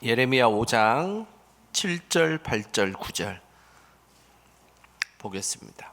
예레미야 5장 7절, 8절, 9절 보겠습니다.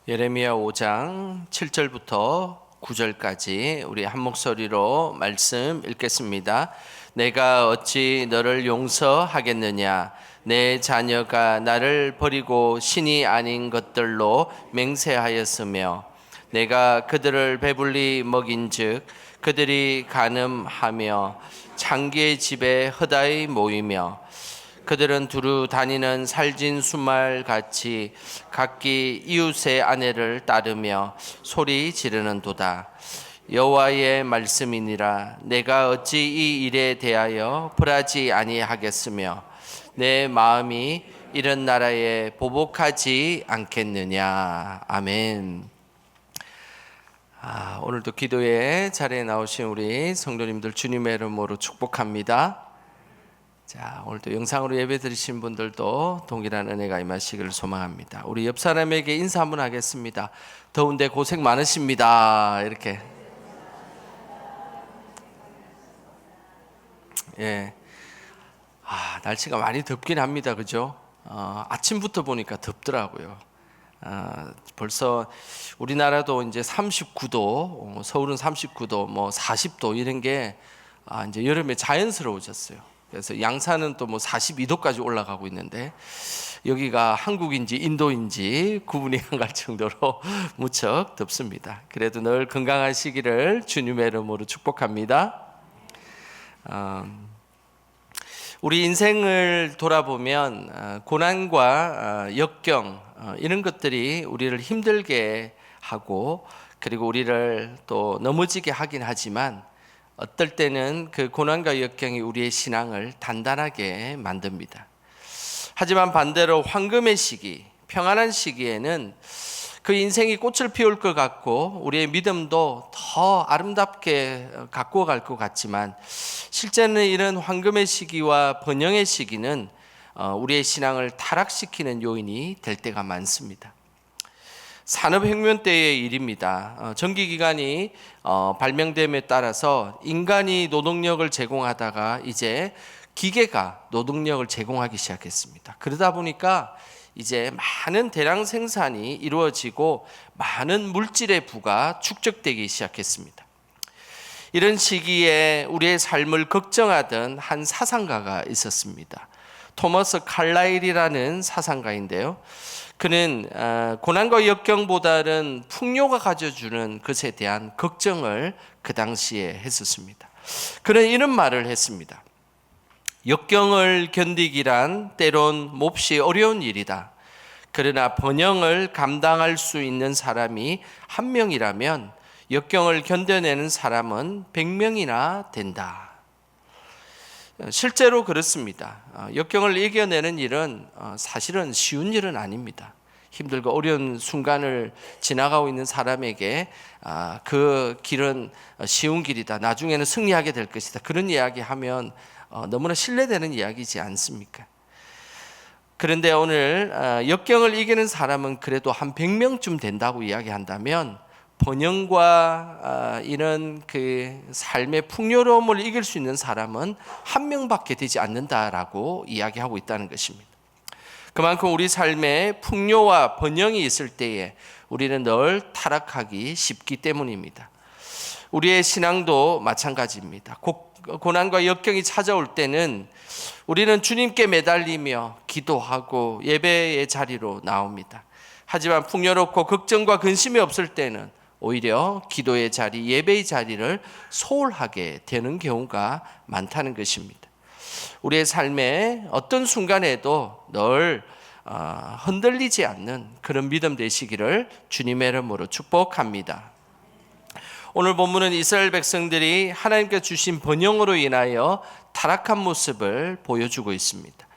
예레미야 5장 7절부터 9절까지 우리 한 목소리로 말씀 읽겠습니다. 내가 어찌 너를 용서하겠느냐? 내 자녀가 나를 버리고 신이 아닌 것들로 맹세하였으며 내가 그들을 배불리 먹인즉 그들이 간음하며 창기의 집에 허다히 모이며 그들은 두루 다니는 살진 수말같이 각기 이웃의 아내를 따르며 소리 지르는도다. 여호와의 말씀이니라. 내가 어찌 이 일에 대하여 벌하지 아니하겠으며 내 마음이 이런 나라에 보복하지 않겠느냐. 아멘. 오늘도 기도의 자리에 나오신 우리 성도님들 주님의 이름으로 축복합니다. 자, 오늘도 영상으로 예배 드리신 분들도 동일한 은혜가 임하시기를 소망합니다. 우리 옆 사람에게 인사 한번 하겠습니다. 더운데 고생 많으십니다. 이렇게. 예. 날씨가 많이 덥긴 합니다. 그죠? 아침부터 보니까 덥더라고요. 벌써 우리나라도 이제 39도, 서울은 39도, 뭐 40도 이런 게 이제 여름에 자연스러워졌어요. 그래서 양산은 또 뭐 42도까지 올라가고 있는데 여기가 한국인지 인도인지 구분이 안 갈 정도로 무척 덥습니다. 그래도 늘 건강하시기를 주님의 이름으로 축복합니다. 우리 인생을 돌아보면 고난과 역경 이런 것들이 우리를 힘들게 하고 그리고 우리를 또 넘어지게 하긴 하지만 어떨 때는 그 고난과 역경이 우리의 신앙을 단단하게 만듭니다. 하지만 반대로 황금의 시기, 평안한 시기에는 그 인생이 꽃을 피울 것 같고 우리의 믿음도 더 아름답게 가꾸어 갈 것 같지만 실제는 이런 황금의 시기와 번영의 시기는 우리의 신앙을 타락시키는 요인이 될 때가 많습니다. 산업혁명 때의 일입니다. 전기기관이 발명됨에 따라서 인간이 노동력을 제공하다가 이제 기계가 노동력을 제공하기 시작했습니다. 그러다 보니까 이제 많은 대량 생산이 이루어지고 많은 물질의 부가 축적되기 시작했습니다. 이런 시기에 우리의 삶을 걱정하던 한 사상가가 있었습니다. 토머스 칼라일이라는 사상가인데요. 그는 고난과 역경보다는 풍요가 가져주는 것에 대한 걱정을 그 당시에 했었습니다. 그는 이런 말을 했습니다. 역경을 견디기란 때론 몹시 어려운 일이다. 그러나 번영을 감당할 수 있는 사람이 한 명이라면 역경을 견뎌내는 사람은 100명이나 된다. 실제로 그렇습니다. 역경을 이겨내는 일은 사실은 쉬운 일은 아닙니다. 힘들고 어려운 순간을 지나가고 있는 사람에게 그 길은 쉬운 길이다. 나중에는 승리하게 될 것이다. 그런 이야기하면 너무나 신뢰되는 이야기지 않습니까? 그런데 오늘 역경을 이기는 사람은 그래도 한 100명쯤 된다고 이야기한다면 번영과 이런 그 삶의 풍요로움을 이길 수 있는 사람은 한 명밖에 되지 않는다라고 이야기하고 있다는 것입니다. 그만큼 우리 삶에 풍요와 번영이 있을 때에 우리는 늘 타락하기 쉽기 때문입니다. 우리의 신앙도 마찬가지입니다. 고난과 역경이 찾아올 때는 우리는 주님께 매달리며 기도하고 예배의 자리로 나옵니다. 하지만 풍요롭고 걱정과 근심이 없을 때는 오히려 기도의 자리, 예배의 자리를 소홀하게 되는 경우가 많다는 것입니다. 우리의 삶의 어떤 순간에도 늘 흔들리지 않는 그런 믿음 되시기를 주님의 이름으로 축복합니다. 오늘 본문은 이스라엘 백성들이 하나님께 주신 번영으로 인하여 타락한 모습을 보여주고 있습니다.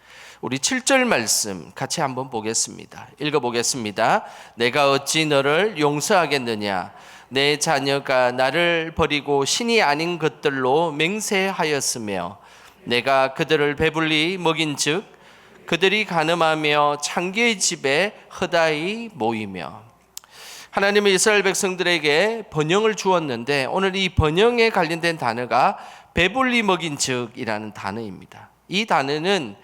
우리 7절 말씀 같이 한번 보겠습니다. 읽어보겠습니다. 내가 어찌 너를 용서하겠느냐? 내 자녀가 나를 버리고 신이 아닌 것들로 맹세하였으며 내가 그들을 배불리 먹인즉 그들이 간음하며 창기의 집에 허다히 모이며. 하나님은 이스라엘 백성들에게 번영을 주었는데 오늘 이 번영에 관련된 단어가 배불리 먹인 즉이라는 단어입니다. 이 단어는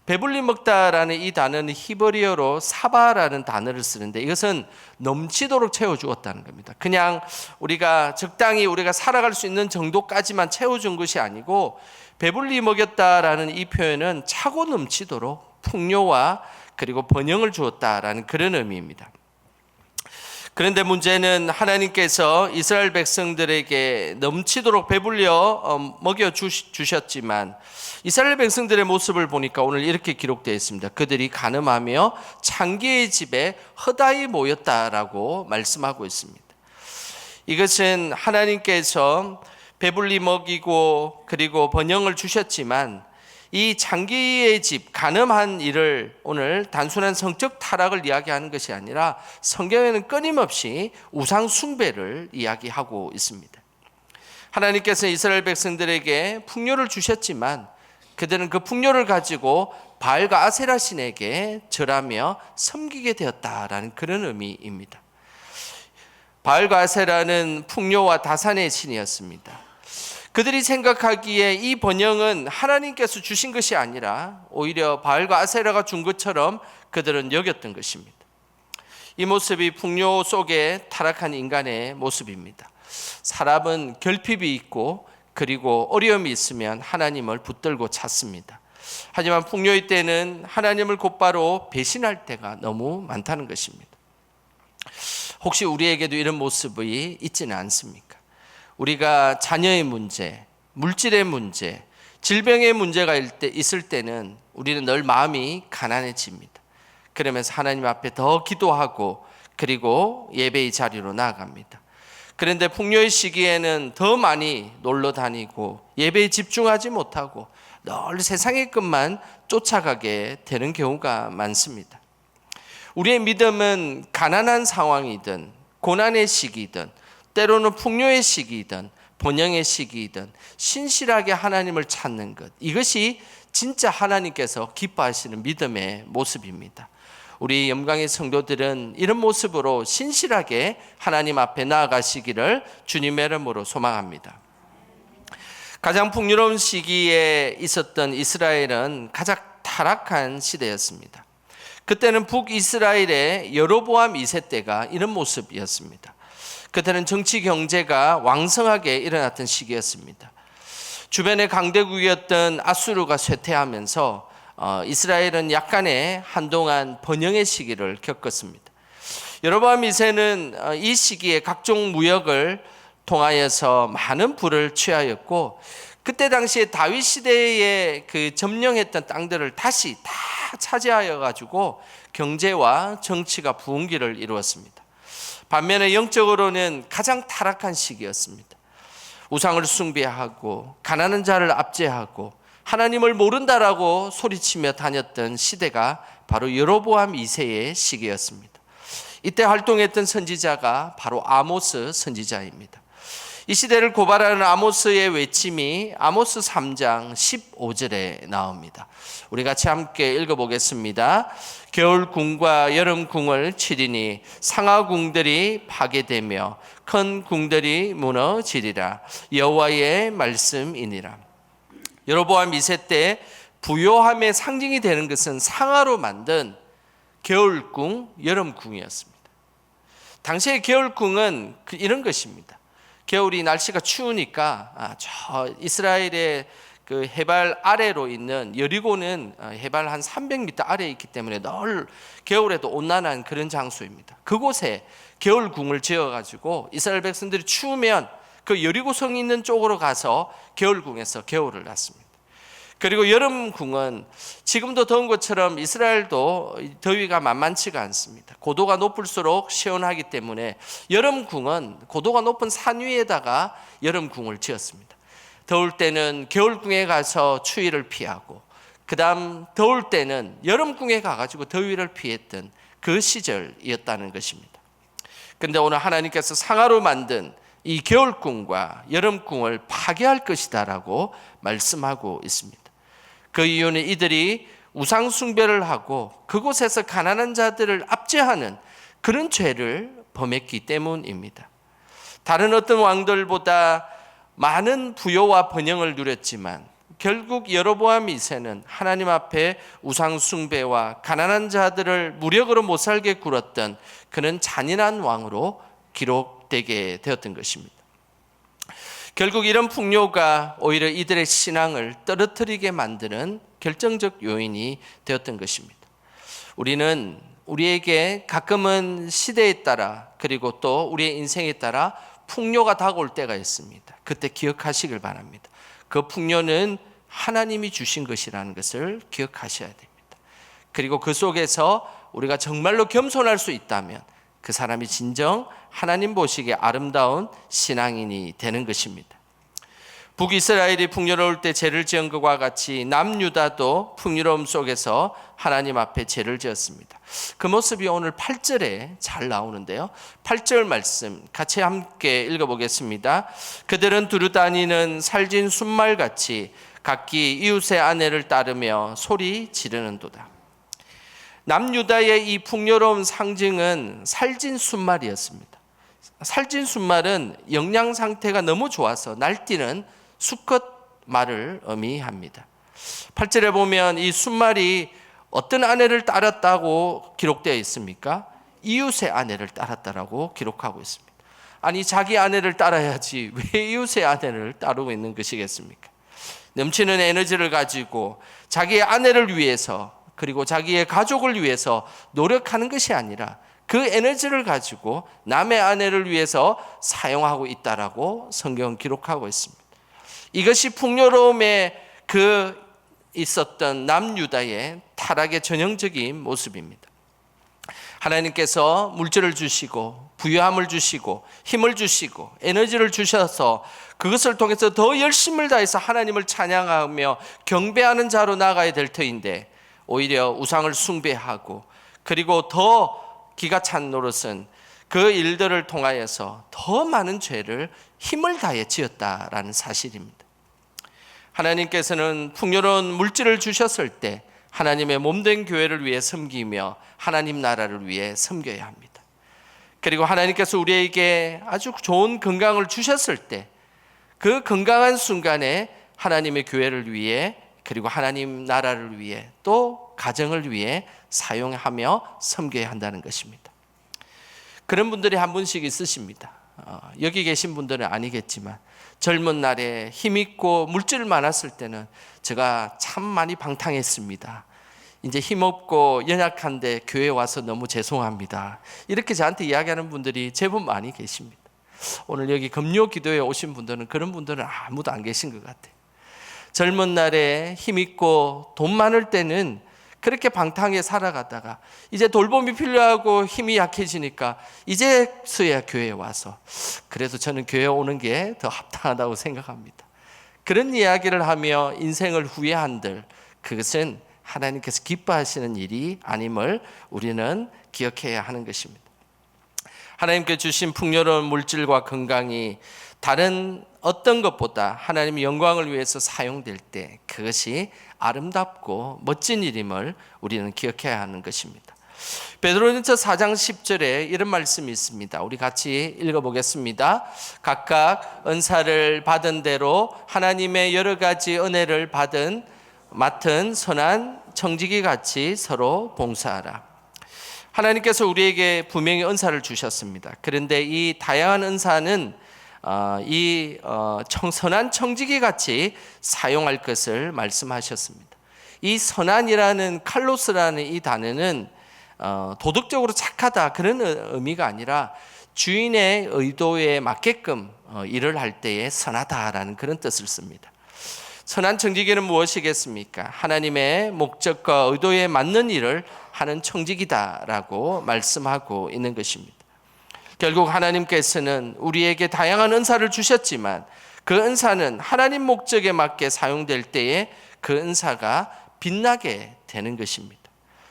배불리 먹다라는 이 단어는 히브리어로 사바라는 단어를 쓰는데 이것은 넘치도록 채워주었다는 겁니다. 그냥 우리가 적당히 우리가 살아갈 수 있는 정도까지만 채워준 것이 아니고 배불리 먹였다라는 이 표현은 차고 넘치도록 풍요와 그리고 번영을 주었다라는 그런 의미입니다. 그런데 문제는 하나님께서 이스라엘 백성들에게 넘치도록 배불려 먹여주셨지만 이스라엘 백성들의 모습을 보니까 오늘 이렇게 기록되어 있습니다. 그들이 간음하며 창기의 집에 허다히 모였다라고 말씀하고 있습니다. 이것은 하나님께서 배불리 먹이고 그리고 번영을 주셨지만 이 창기의 집, 간음한 일을 오늘 단순한 성적 타락을 이야기하는 것이 아니라 성경에는 끊임없이 우상 숭배를 이야기하고 있습니다. 하나님께서 이스라엘 백성들에게 풍요를 주셨지만 그들은 그 풍요를 가지고 바알과 아세라 신에게 절하며 섬기게 되었다라는 그런 의미입니다. 바알과 아세라는 풍요와 다산의 신이었습니다. 그들이 생각하기에 이 번영은 하나님께서 주신 것이 아니라 오히려 바알과 아세라가 준 것처럼 그들은 여겼던 것입니다. 이 모습이 풍요 속에 타락한 인간의 모습입니다. 사람은 결핍이 있고 그리고 어려움이 있으면 하나님을 붙들고 찾습니다. 하지만 풍요의 때는 하나님을 곧바로 배신할 때가 너무 많다는 것입니다. 혹시 우리에게도 이런 모습이 있지는 않습니까? 우리가 자녀의 문제, 물질의 문제, 질병의 문제가 있을 때는 우리는 늘 마음이 가난해집니다. 그러면서 하나님 앞에 더 기도하고 그리고 예배의 자리로 나아갑니다. 그런데 풍요의 시기에는 더 많이 놀러 다니고 예배에 집중하지 못하고 늘 세상의 것만 쫓아가게 되는 경우가 많습니다. 우리의 믿음은 가난한 상황이든 고난의 시기든 때로는 풍요의 시기이든 번영의 시기이든 신실하게 하나님을 찾는 것, 이것이 진짜 하나님께서 기뻐하시는 믿음의 모습입니다. 우리 영광의 성도들은 이런 모습으로 신실하게 하나님 앞에 나아가시기를 주님의 이름으로 소망합니다. 가장 풍요로운 시기에 있었던 이스라엘은 가장 타락한 시대였습니다. 그때는 북이스라엘의 여로보암 2세 때가 이런 모습이었습니다. 그때는 정치 경제가 왕성하게 일어났던 시기였습니다. 주변의 강대국이었던 아수르가 쇠퇴하면서 이스라엘은 약간의 한동안 번영의 시기를 겪었습니다. 여로보암 2세는 이 시기에 각종 무역을 통하여서 많은 부를 취하였고 그때 당시에 다윗 시대에 그 점령했던 땅들을 다시 다 차지하여 가지고 경제와 정치가 부흥기를 이루었습니다. 반면에 영적으로는 가장 타락한 시기였습니다. 우상을 숭배하고 가난한 자를 압제하고 하나님을 모른다라고 소리치며 다녔던 시대가 바로 여로보암 2세의 시기였습니다. 이때 활동했던 선지자가 바로 아모스 선지자입니다. 이 시대를 고발하는 아모스의 외침이 아모스 3장 15절에 나옵니다. 우리 같이 함께 읽어보겠습니다. 겨울궁과 여름궁을 치리니 상하궁들이 파괴되며 큰 궁들이 무너지리라. 여호와의 말씀이니라. 여로보암 2세 때 부요함의 상징이 되는 것은 상하로 만든 겨울궁, 여름궁이었습니다. 당시의 겨울궁은 이런 것입니다. 겨울이 날씨가 추우니까 저 이스라엘의 그 해발 아래로 있는 여리고는 해발 한 300m 아래에 있기 때문에 늘 겨울에도 온난한 그런 장소입니다. 그곳에 겨울궁을 지어가지고 이스라엘 백성들이 추우면 그 여리고성이 있는 쪽으로 가서 겨울궁에서 겨울을 났습니다. 그리고 여름궁은 지금도 더운 것처럼 이스라엘도 더위가 만만치가 않습니다. 고도가 높을수록 시원하기 때문에 여름궁은 고도가 높은 산 위에다가 여름궁을 지었습니다. 더울 때는 겨울궁에 가서 추위를 피하고 그 다음 더울 때는 여름궁에 가가지고 더위를 피했던 그 시절이었다는 것입니다. 그런데 오늘 하나님께서 상하로 만든 이 겨울궁과 여름궁을 파괴할 것이다 라고 말씀하고 있습니다. 그 이유는 이들이 우상 숭배를 하고 그곳에서 가난한 자들을 압제하는 그런 죄를 범했기 때문입니다. 다른 어떤 왕들보다 많은 부요와 번영을 누렸지만 결국 여로보암 2세는 하나님 앞에 우상 숭배와 가난한 자들을 무력으로 못 살게 굴었던 그런 잔인한 왕으로 기록되게 되었던 것입니다. 결국 이런 풍요가 오히려 이들의 신앙을 떨어뜨리게 만드는 결정적 요인이 되었던 것입니다. 우리는 우리에게 가끔은 시대에 따라 그리고 또 우리의 인생에 따라 풍요가 다가올 때가 있습니다. 그때 기억하시길 바랍니다. 그 풍요는 하나님이 주신 것이라는 것을 기억하셔야 됩니다. 그리고 그 속에서 우리가 정말로 겸손할 수 있다면 그 사람이 진정 하나님 보시기에 아름다운 신앙인이 되는 것입니다. 북이스라엘이 풍요로울 때 죄를 지은 것과 같이 남유다도 풍요로움 속에서 하나님 앞에 죄를 지었습니다. 그 모습이 오늘 8절에 잘 나오는데요. 8절 말씀 같이 함께 읽어보겠습니다. 그들은 두루 다니는 살진 순말같이 각기 이웃의 아내를 따르며 소리 지르는도다. 남유다의 이 풍요로운 상징은 살진 순말이었습니다. 살진 순말은 영양 상태가 너무 좋아서 날뛰는 수컷 말을 의미합니다. 8절에 보면 이 순말이 어떤 아내를 따랐다고 기록되어 있습니까? 이웃의 아내를 따랐다라고 기록하고 있습니다. 아니 자기 아내를 따라야지 왜 이웃의 아내를 따르고 있는 것이겠습니까? 넘치는 에너지를 가지고 자기의 아내를 위해서 그리고 자기의 가족을 위해서 노력하는 것이 아니라 그 에너지를 가지고 남의 아내를 위해서 사용하고 있다라고 성경은 기록하고 있습니다. 이것이 풍요로움에 있었던 남유다의 타락의 전형적인 모습입니다. 하나님께서 물질을 주시고 부유함을 주시고 힘을 주시고 에너지를 주셔서 그것을 통해서 더 열심을 다해서 하나님을 찬양하며 경배하는 자로 나가야 될 터인데 오히려 우상을 숭배하고 그리고 더 기가 찬 노릇은 그 일들을 통하여서 더 많은 죄를 힘을 다해 지었다라는 사실입니다. 하나님께서는 풍요로운 물질을 주셨을 때 하나님의 몸된 교회를 위해 섬기며 하나님 나라를 위해 섬겨야 합니다. 그리고 하나님께서 우리에게 아주 좋은 건강을 주셨을 때 그 건강한 순간에 하나님의 교회를 위해 그리고 하나님 나라를 위해 또 가정을 위해 사용하며 섬겨야 한다는 것입니다. 그런 분들이 한 분씩 있으십니다. 여기 계신 분들은 아니겠지만 젊은 날에 힘있고 물질 많았을 때는 제가 참 많이 방탕했습니다. 이제 힘없고 연약한데 교회 와서 너무 죄송합니다. 이렇게 저한테 이야기하는 분들이 제법 많이 계십니다. 오늘 여기 금요 기도에 오신 분들은 그런 분들은 아무도 안 계신 것 같아요. 젊은 날에 힘있고 돈 많을 때는 그렇게 방탕하게 살아가다가 이제 돌봄이 필요하고 힘이 약해지니까 이제서야 교회에 와서 그래도 저는 교회에 오는 게 더 합당하다고 생각합니다. 그런 이야기를 하며 인생을 후회한들 그것은 하나님께서 기뻐하시는 일이 아님을 우리는 기억해야 하는 것입니다. 하나님께 주신 풍요로운 물질과 건강이 다른 어떤 것보다 하나님의 영광을 위해서 사용될 때 그것이 아름답고 멋진 일임을 우리는 기억해야 하는 것입니다. 베드로전서 4장 10절에 이런 말씀이 있습니다. 우리 같이 읽어보겠습니다. 각각 은사를 받은 대로 하나님의 여러 가지 은혜를 맡은 선한 청지기 같이 서로 봉사하라. 하나님께서 우리에게 분명히 은사를 주셨습니다. 그런데 이 다양한 은사는 선한 청지기 같이 사용할 것을 말씀하셨습니다. 이 선한이라는 칼로스라는 이 단어는 도덕적으로 착하다 그런 의미가 아니라 주인의 의도에 맞게끔 일을 할 때에 선하다라는 그런 뜻을 씁니다. 선한 청지기는 무엇이겠습니까? 하나님의 목적과 의도에 맞는 일을 하는 청지기다라고 말씀하고 있는 것입니다. 결국 하나님께서는 우리에게 다양한 은사를 주셨지만 그 은사는 하나님 목적에 맞게 사용될 때에 그 은사가 빛나게 되는 것입니다.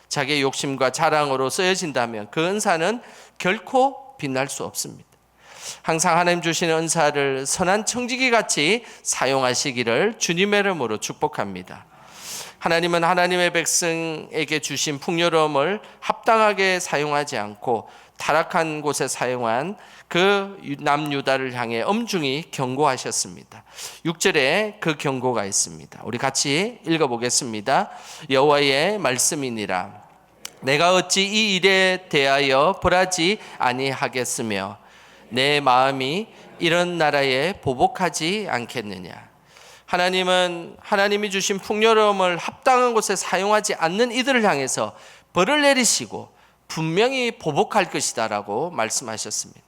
자기의 욕심과 자랑으로 쓰여진다면 그 은사는 결코 빛날 수 없습니다. 항상 하나님 주시는 은사를 선한 청지기 같이 사용하시기를 주님의 이름으로 축복합니다. 하나님은 하나님의 백성에게 주신 풍요로움을 합당하게 사용하지 않고 타락한 곳에 사용한 그 남유다를 향해 엄중히 경고하셨습니다. 6절에 그 경고가 있습니다. 우리 같이 읽어보겠습니다. 여호와의 말씀이니라. 내가 어찌 이 일에 대하여 벌하지 아니하겠으며 내 마음이 이런 나라에 보복하지 않겠느냐. 하나님은 하나님이 주신 풍요로움을 합당한 곳에 사용하지 않는 이들을 향해서 벌을 내리시고 분명히 보복할 것이다라고 말씀하셨습니다.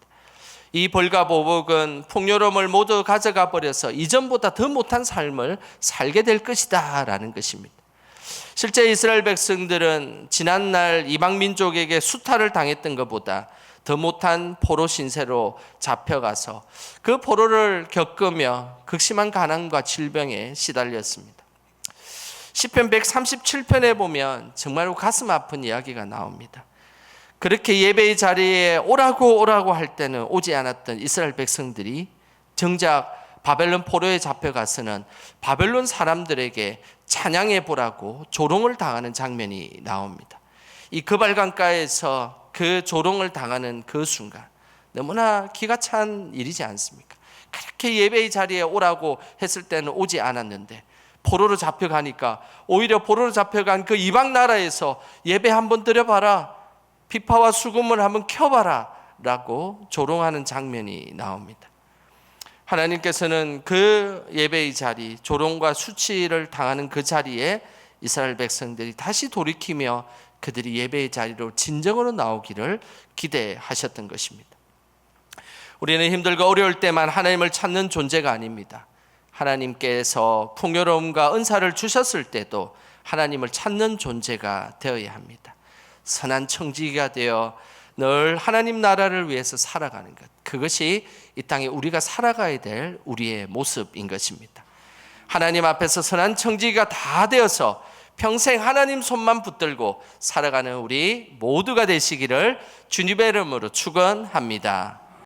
이 벌과 보복은 풍요로움을 모두 가져가 버려서 이전보다 더 못한 삶을 살게 될 것이다 라는 것입니다. 실제 이스라엘 백성들은 지난날 이방 민족에게 수탈을 당했던 것보다 더 못한 포로 신세로 잡혀가서 그 포로를 겪으며 극심한 가난과 질병에 시달렸습니다. 시편 137편에 보면 정말 가슴 아픈 이야기가 나옵니다. 그렇게 예배의 자리에 오라고 할 때는 오지 않았던 이스라엘 백성들이 정작 바벨론 포로에 잡혀가서는 바벨론 사람들에게 찬양해 보라고 조롱을 당하는 장면이 나옵니다. 이 그발강가에서 그 조롱을 당하는 그 순간 너무나 기가 찬 일이지 않습니까? 그렇게 예배의 자리에 오라고 했을 때는 오지 않았는데 포로로 잡혀가니까 오히려 포로로 잡혀간 그 이방 나라에서 예배 한번 드려봐라, 비파와 수금을 한번 켜봐라 라고 조롱하는 장면이 나옵니다. 하나님께서는 그 예배의 자리, 조롱과 수치를 당하는 그 자리에 이스라엘 백성들이 다시 돌이키며 그들이 예배의 자리로 진정으로 나오기를 기대하셨던 것입니다. 우리는 힘들고 어려울 때만 하나님을 찾는 존재가 아닙니다. 하나님께서 풍요로움과 은사를 주셨을 때도 하나님을 찾는 존재가 되어야 합니다. 선한 청지기가 되어 늘 하나님 나라를 위해서 살아가는 것, 그것이 이 땅에 우리가 살아가야 될 우리의 모습인 것입니다. 하나님 앞에서 선한 청지기가 다 되어서 평생 하나님 손만 붙들고 살아가는 우리 모두가 되시기를 주님의 이름으로 축원합니다.